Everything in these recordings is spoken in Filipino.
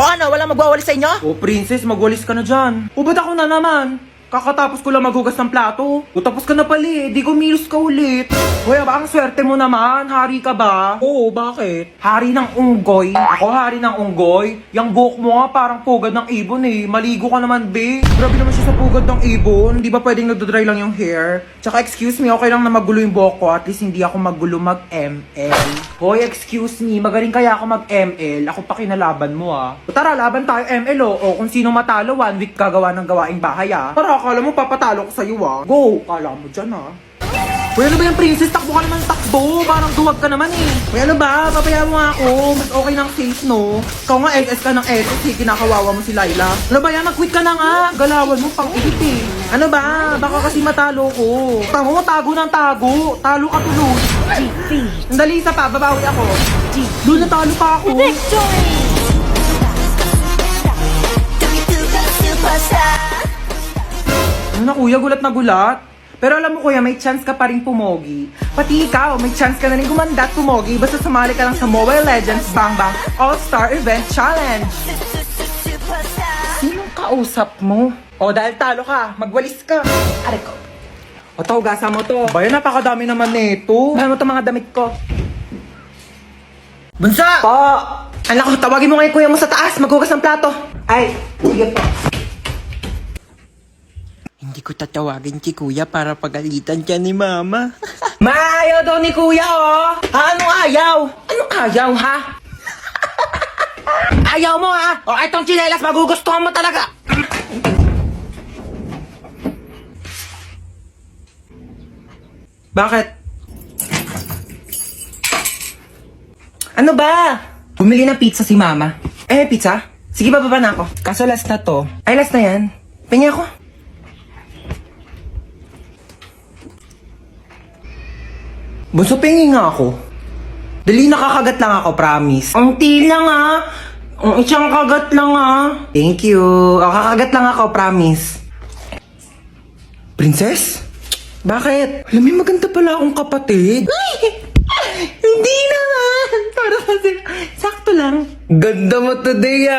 ano, walang magwawalis sa inyo? Oh, princess, magwalis ka na dyan. O, ba't ako na naman? Kakatapos ko lang maghugas ng plato. O, tapos ka na pala di kumilos ka ulit. Hoy, ba, ang swerte mo naman. Hari ka ba? Oo, bakit? Hari ng unggoy. Ako hari ng unggoy. Yang buhok mo nga parang pugad ng ibon Maligo ka naman, be. Grabe naman siya sa pugad ng ibon. Di ba pwedeng nagdodry lang yung hair? Tsaka excuse me, okay lang na magulo yung buhok ko. At least hindi ako magulo mag-ML. Hoy, excuse me, magaling kaya ako mag-ML. Ako pa kinalaban mo O, tara, laban tayo ML O, kung sino matalo, 1 week gagawa ng gawaing bahay Tara, akala mo papatalo ko sa'yo Go! Kala mo dyan Uy, ano ba yung princess? Takbo ka naman takbo. Parang duwag ka naman Uy, ano ba? Papaya mo nga ako. Mas okay ng safe, no? Ikaw nga SS ka ng SS kinakawawa mo si Laila. Ano ba yan? Mag-quit ka na nga. Galawan mo pang ihit Ano ba? Baka kasi matalo ko. Tamo, tago ng tago. Talo ka tuloy. Sandali, isa pa. Babawi ako. Doon natalo pa ako. Victory! Ano na kuya? Gulat na gulat. Pero alam mo kuya, may chance ka pa rin pumogi. Pati ikaw, may chance ka na rin gumanda at pumogi basta sumali ka lang sa Mobile Legends Bang Bang All-Star Event Challenge. Sinong kausap mo? O dahil talo ka, magwalis ka. Aray ko. O tawgasan mo to. Bayan, napakadami naman nito. Bayan mo to mga damit ko. Bunsa! Po! Anak ko, tawagin mo ngayon kuya mo sa taas. Maghugas ng plato. Ay, sige po. Hindi ko tatawagin si kuya para pagalitan siya ni mama. Maayaw daw ni kuya Anong ayaw? Anong ayaw ha? Ayaw mo ha? O itong tsinelas magugustuhan mo talaga. Bakit? Ano ba? Bumili ng pizza si mama. Pizza? Sige, bababa na ako. Kaso last na to. Ay, last na yan. Pingi ako. Bunso, pingi nga ako. Dali, nakakagat lang ako, promise. Ang lang Ang isang kagat lang Thank you. Kakagat lang ako, promise. Princess? Bakit? Alam mo, maganda pala akong kapatid. Hindi naman. Para kasi, sakto lang. Ganda mo today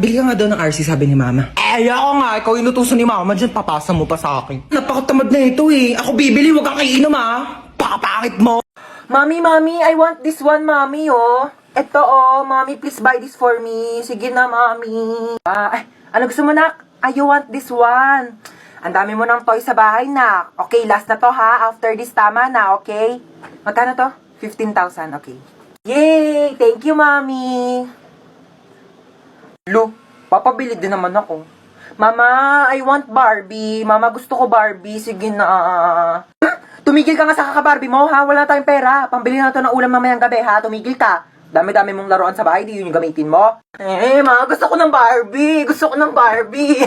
Bili ka nga daw ng RC, sabi ni mama. Ayoko nga, ikaw inutusan ni mama dyan, papasa mo pa sa akin. Napakatamad na ito Ako bibili, wag kang kainom Pakapangit mo. Mami, I want this one, mami Ito mami, please buy this for me. Sige na, mami. Ano gusto mo, nak? I want this one. Ang dami mo ng toy sa bahay, nak. Okay, last na to, ha? After this, tama na, okay? Magkano to? 15,000, okay. Yay! Thank you, mami. Lo, papabili din naman ako. Mama, I want Barbie. Mama, gusto ko Barbie. Sige na. Tumigil ka nga sa kaka-Barbie mo, ha? Wala na tayong pera. Pambili na to ng ulam mamayang gabi, ha? Tumigil ka. Dami-dami mong laruan sa bahay, di yun yung gamitin mo. Ma, gusto ko ng Barbie. Gusto ko ng Barbie.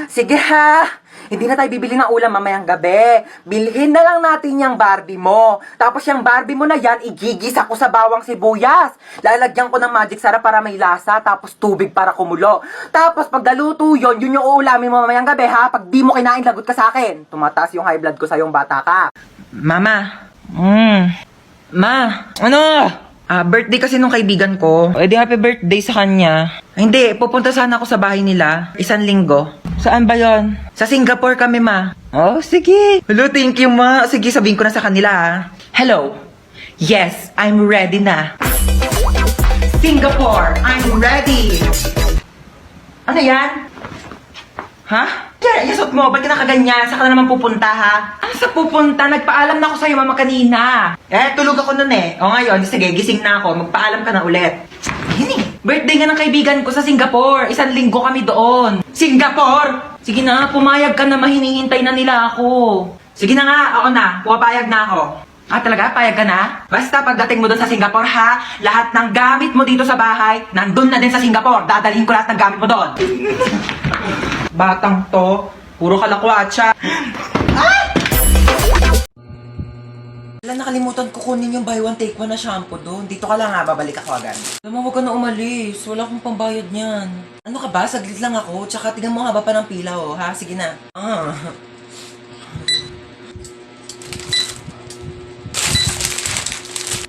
Sige, ha? Hindi na tayo bibili ng ulam mamayang gabi. Bilhin na lang natin yung Barbie mo. Tapos yung Barbie mo na yan, igigis ako sa bawang sibuyas. Lalagyan ko ng magic sarap para may lasa, tapos tubig para kumulo. Tapos pag naluto yun yung uulamin mo mamayang gabi, ha? Pag di mo kinain, lagot ka sa akin. Tumataas yung high blood ko sa yung bata ka. Mama. Ma, ano? Birthday kasi nung kaibigan ko. Eh di happy birthday sa kanya. Hindi, pupunta sana ako sa bahay nila. 1 linggo. Saan ba yon? Sa Singapore kami, ma. Oh, sige. Hello, thank you, ma. Sige, sabihin ko na sa kanila, ha. Hello. Yes, I'm ready na. Singapore, I'm ready. Ano yan? Ha? Yan, yasot mo. Ba't ka nakaganyan? Saan ka na naman pupunta, ha? Ano sa pupunta? Nagpaalam na ako sa'yo, mama, kanina. Tulog ako nun O ngayon, sige, gising na ako. Magpaalam ka na ulit. Yun birthday nga ng kaibigan ko sa Singapore. 1 linggo kami doon. Singapore! Sige na, pumayag ka na, mahinihintay na nila ako. Sige na nga, ako na. Pumapayag na ako. Talaga? Payag ka na? Basta pagdating mo doon sa Singapore, ha? Lahat ng gamit mo dito sa bahay, nandun na din sa Singapore. Dadalhin ko lahat ng gamit mo doon. Batang to, puro kalakwatsa. Nakalimutan ko kunin yung buy one take one na shampoo doon. Dito ka lang babalik ako agad. Alam mo, huwag ka na umalis. Wala akong pambayad niyan. Ano ka ba? Saglit lang ako. Tsaka tingnan mo haba pa ng pila ha? Sige na.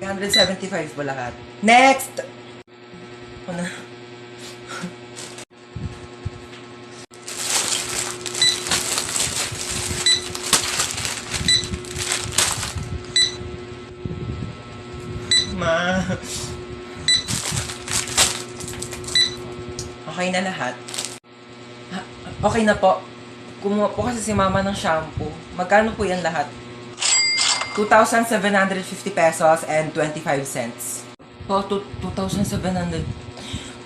175 po lahat. Next! Ano? Okay na lahat? Okay na po. Kumuha po kasi si mama ng shampoo. Magkano po yan lahat? 2,750 pesos and 25 cents. Oh, 2,700.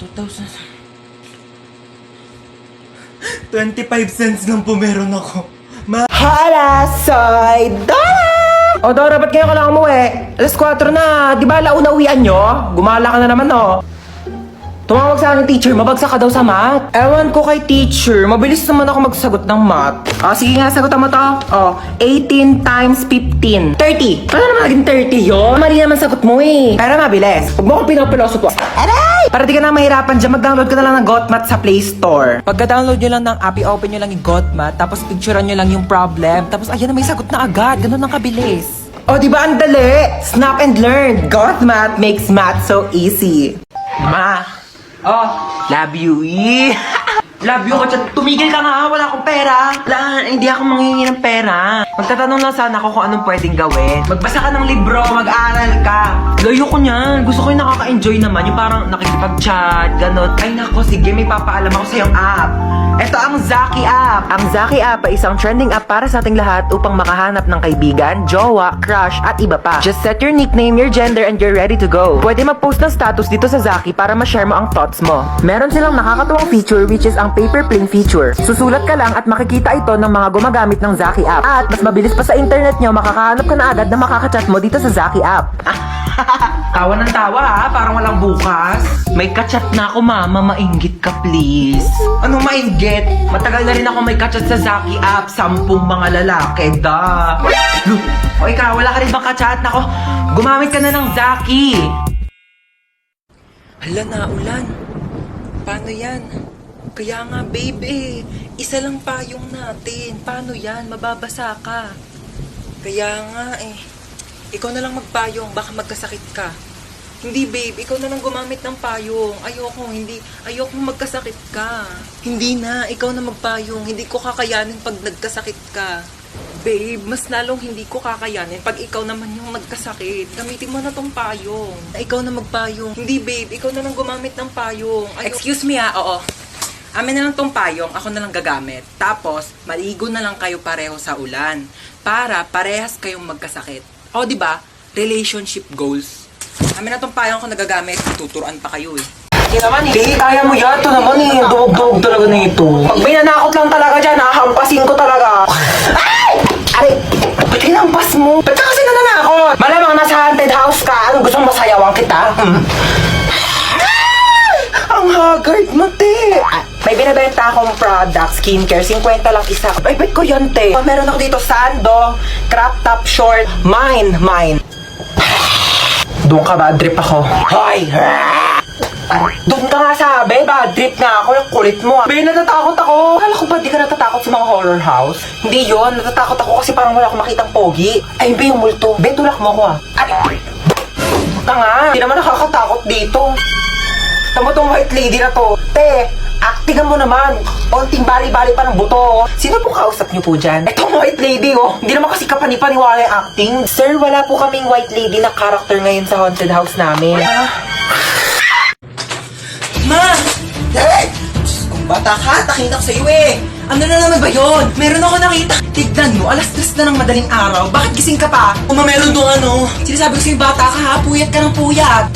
2,000. 25 cents lang po meron ako. Hala, soy Dora! O Dora, ba't ngayon ka lang umuwi? Alas 4 na, di ba launa uwian nyo? Gumala ka na naman, no? Tumawag sa akin, teacher, mabagsak ka daw sa math. Ewan ko kay teacher, mabilis naman ako magsagot ng math. Sige nga, sagutan mo to. 18 times 15. 30. Paano naman naging 30 yun? Mali naman sagot mo eh. Pero mabilis. Huwag mo akong pinopiloso po. Aray! Para di ka na mahirapan dyan, mag-download ka na lang ng GotMath sa Play Store. Pagka-download nyo lang ng app, i-open nyo lang yung GotMath, tapos picturean nyo lang yung problem, tapos ayan na may sagot na agad. Ganun ang kabilis. O, di ba ang dali? Snap and learn. GotMath makes math so easy. Ma. Love you. Love you ko. Tumigil ka nga, wala akong pera. Hindi ako manghingi ng pera. Magtatanong lang sana ako kung anong pwedeng gawin. Magbasa ka ng libro, mag-aaral ka. Layo ko niyan. Gusto ko yung nakaka-enjoy naman. Yung parang nakikipag-chat, ganun. Ay nako, sige, may papaalam ako sa yung app. Ito ang Zaki app. Ang Zaki app ay isang trending app para sa ating lahat upang makahanap ng kaibigan, jowa, crush, at iba pa. Just set your nickname, your gender, and you're ready to go. Pwede mag-post ng status dito sa Zaki para ma-share mo ang thoughts mo. Meron silang nakakatuwang feature which is ang paper plane feature. Susulat ka lang at makikita ito ng mga gumagamit ng Zaki app. At mas mabilis pa sa internet nyo, makakahanap ka na agad na makakachat mo dito sa Zaki app. Tawa ng tawa ha, parang walang bukas. May kachat na ako mama, mainggit ka please. Anong mainggit? Matagal na rin ako may kachat sa Zaki app, 10 mga lalaki, da. O ikaw, wala ka rin bang kachat? Nako, gumamit ka na ng Zaki. Hala na, ulan. Paano yan? Kaya nga, babe, isa lang payong natin. Paano yan? Mababasa ka. Kaya nga, ikaw na lang magpayong, baka magkasakit ka. Hindi, babe, ikaw na lang gumamit ng payong. Ayoko magkasakit ka. Hindi na, ikaw na magpayong. Hindi ko kakayanin pag nagkasakit ka. Babe, mas lalong hindi ko kakayanin pag ikaw naman yung magkasakit. Gamitin mo na tong payong. Ikaw na magpayong. Hindi, babe, ikaw na lang gumamit ng payong. Excuse me oo. Amin na lang tong payong, ako na lang gagamit. Tapos, maligo na lang kayo pareho sa ulan. Para parehas kayong magkasakit. O, di ba? Relationship goals. Amin na tong payong ako nagagamit, tuturuan pa kayo Hindi naman kaya mo yan. Ito naman Dugog talaga na ito. Pag may nanakot lang talaga dyan, hahampasin ko talaga. Ay! Aray! Ba't hinampas mo? Ba't ka kasi nananakot? Malamang nasa haunted house ka. Anong gusto mong masayawan kita? Ang haggard mo, te. May binibenta akong product, skincare, 50 lang isa. Ay, bet ko yan, te. Meron ako dito, sando, crop top short, mine. Doon ka ba? Drip ako. Hoy! Doon ka nga sabi, bad trip nga ako, yung kulit mo. Be, natatakot ako. Akala ko ba di ka natatakot sa mga horror house? Hindi yon, natatakot ako kasi parang wala akong makitang pogi. Ay, be, yung multo. Be, tulak mo ako Ay, ka nga. Hindi naman nakakatakot dito. Tama tong white lady na to. Te, actingan mo naman. Konting bali-bali pa ng buto. Sino po kausap niyo po dyan? Etong white lady, Hindi naman kasi kapanipaniwala yung acting. Sir, wala po kaming white lady na character ngayon sa haunted house namin. Ma! Hey! Diyos kong bata ka, takinak sa'yo Ano na naman ba yun? Meron ako nakita. Tignan mo, 3:00 na ng madaling araw. Bakit gising ka pa? Meron doon Sinasabi ko sa'yo, bata ka ha, puyat ka ng puyat.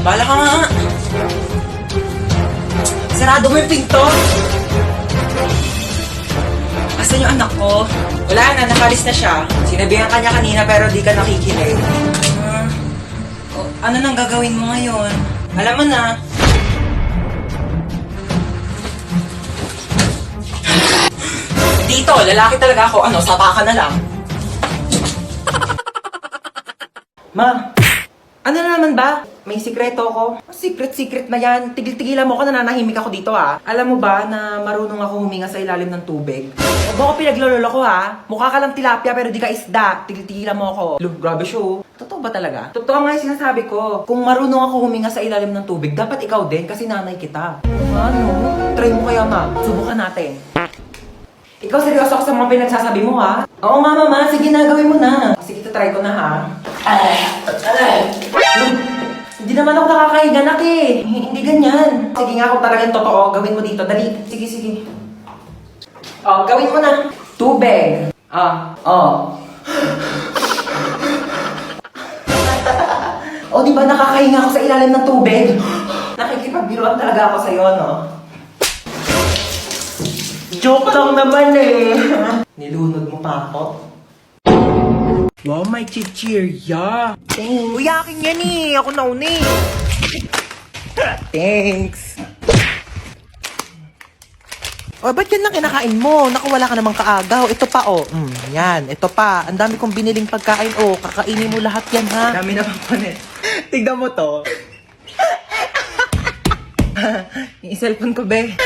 Bala ka nga. Sarado mo yung pinto. Asan yung anak ko? Wala na, nakalis na siya. Sinabihan ka niya kanina pero di ka nakikinig. Ano nang gagawin mo ngayon? Alam mo na. Dito, lalaki talaga ako. Sapa ka na lang. Ma, ano na naman ba? May sikreto ako. Secret na yan. Tigil-tigilan mo ako, nananahimik ako dito Alam mo ba na marunong ako huminga sa ilalim ng tubig? Huwag mo ako pinaglololo ko Mukha ka lang tilapia pero di ka isda. Tigil-tigilan mo ako. Look, grabe show. Totoo ba talaga? Totoo nga yung sinasabi ko. Kung marunong ako huminga sa ilalim ng tubig, dapat ikaw din kasi nanay kita. Ano? Try mo kaya ma. Subukan natin. Ikaw seryoso ako sa mga pinagsasabi mo Oo nga mama, sige na, gawin mo na. Sige, try ko na Look, hindi naman ako nakakahiga, nak eh. Hindi ganyan. Sige nga kung talagang totoo, gawin mo dito. Dali. Sige, sige. Oh, gawin mo na. Tubig. O, di ba nakakahinga ako sa ilalim ng tubig? Nakikipagbiruan talaga ako sa'yo, no? Joke lang naman eh. Nilunod mo pa ako. Wow, may chichirya. Thanks. Uy, akin yan eh. Ako nauna eh. Thanks. O, ba't yan lang kinakain mo? Naku, wala ka namang kaagaw. Ito pa, oh. Yan, ito pa. Ang dami kong biniling pagkain, oh. Kakainin mo lahat yan, ha? Dami naman panet. Tignan mo to. Yung cellphone ko, be.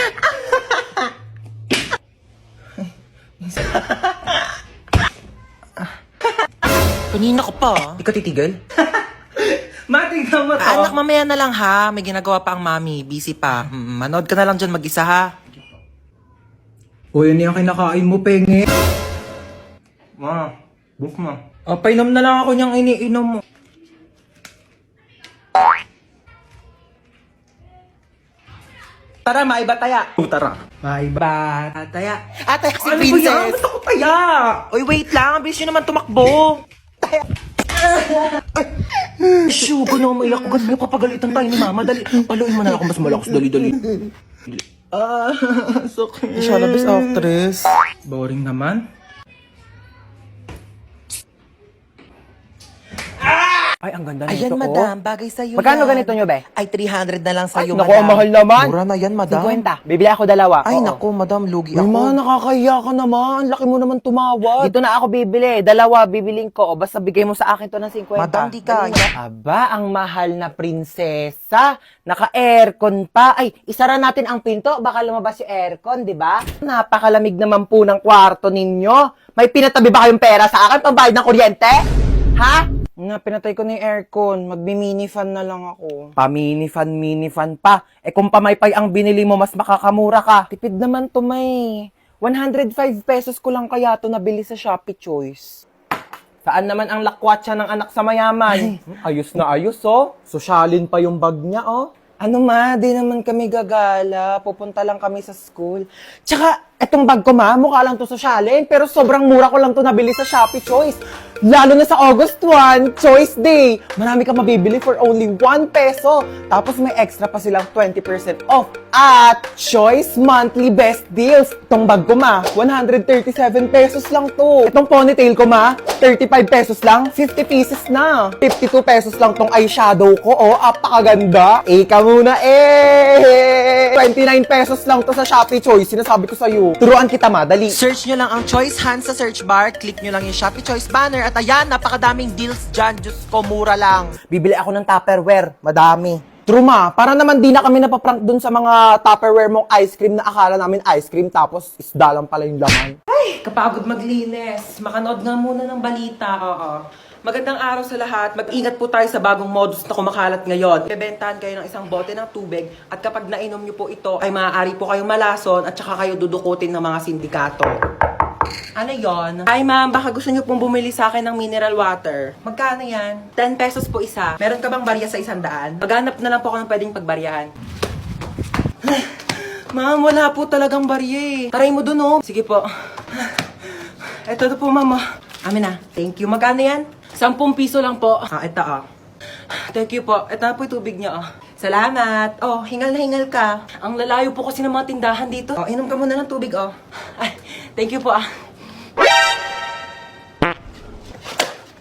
Kanina ko pa, Di ka titigil? Matignan mo to. Anak, mamaya na lang, ha? May ginagawa pa ang mami. Busy pa. Manood ka na lang dyan mag-isa, ha? O, yun yung kinakain mo, penge. Ma, book mo. Painom na lang ako niyang iniinom mo. Tara, maiba taya. Tara. Bye, bye. Taya. Taya si Ano ba yan? Princess. Gusto ko taya. Uy, wait lang. Ang bilis nyo naman tumakbo. Shoo, ko na umiyak. Ganun kapagalitan tayo ni Mama. Dali. Paluin mo na ako mas malakas. Dali, dali. Sakit. Siya labis actress. Boring naman. Ay, ang ganda nito. Ayan, madam. Bagay sa'yo Magkano yan. ganito nyo, be? Ay, 300 na lang sa'yo, Naku, madam. ang mahal naman. Mura na yan, madam. 50. Bibili ako dalawa. Ay, Oo. naku, madam. Lugi Uy, ako. ma, nakakahiya ka naman. Laki mo naman tumawad. Dito na ako bibili. Dalawa, bibiling ko. O, basta bigay mo sa akin to ng 50. Madam, di kaya. Aba, ang mahal na prinsesa. Naka-aircon pa. Ay, isara natin ang pinto. Baka lumabas yung aircon, di ba? Napakalamig naman po ng kwarto ninyo. May pinatabi ba kayong pera sa akin? Pambayad ng kuryente? Ha? Nga, pinatay ko na yung aircon. Magbi-mini fan na lang ako. Pa-mini fan pa. Eh kung pamaypay ang binili mo, mas makakamura ka. Tipid naman to, may. 105 pesos ko lang kaya to nabili sa Shopee Choice. Saan naman ang lakwatsa ng anak sa mayaman? Ayos na ayos, oh. Sosyalin pa yung bag niya, oh. Ano ma, di naman kami gagala. Pupunta lang kami sa school. Tsaka, etong bag ko ma, mukha lang to sosyalin. Pero sobrang mura ko lang to nabili sa Shopee Choice. Lalo na sa August 1, Choice Day. Marami ka mabibili for only 1 peso. Tapos may extra pa silang 20% off. At Choice Monthly Best Deals. Itong bag ko ma, 137 pesos lang to. Itong ponytail ko ma, 35 pesos lang, 50 pieces na. 52 pesos lang tong eyeshadow ko, oh, apakaganda. Ika muna, 29 pesos lang to sa Shopee Choice. Sinasabi ko sa'yo. Turuan kita ma, dali. Search nyo lang ang Choice Hands sa search bar. Click nyo lang yung Shopee Choice banner. At ayan, napakadaming deals dyan. Diyos ko, mura lang. Bibili ako ng Tupperware. Madami. True ma, para naman di na kami napaprank dun sa mga Tupperware mong ice cream na akala namin ice cream tapos isda lang pala yung laman. Ay, kapagod maglinis. Makanood nga muna ng balita. Oo. Magandang araw sa lahat. Mag-ingat po tayo sa bagong modus na kumakalat ngayon. Bebentahan kayo ng isang bote ng tubig at kapag nainom nyo po ito ay maaari po kayong malason at saka kayo dudukutin ng mga sindikato. Ano yon? Ay ma'am, baka gusto nyo pong bumili sa akin ng mineral water. Magkano yan? 10 pesos po isa. Meron ka bang barya sa 100? Maghanap na lang po ako ng pwedeng pagbaryahan. Ma'am, wala po talagang barya eh. Taray mo dun oh. Sige po. Ito na po ma'am. Amin na. Thank you. Magkano yan? 10 piso lang po. Ito oh. Thank you po. Ito na po yung tubig niyo oh. Salamat. Oh, hingal na hingal ka. Ang lalayo po kasi ng mga tindahan dito. Oh, inom ka muna ng tubig oh. Ay, thank you po ah.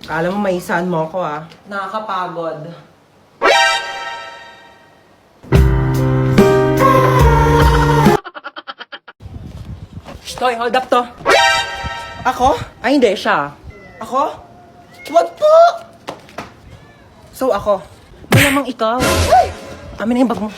Kala mo maisahan mo ako ah. Nakakapagod. Stoy, hold up to. Ako? Ay, hindi siya. Ako? Wag po! So, ako. Malamang ikaw. Amin na yung bag mo.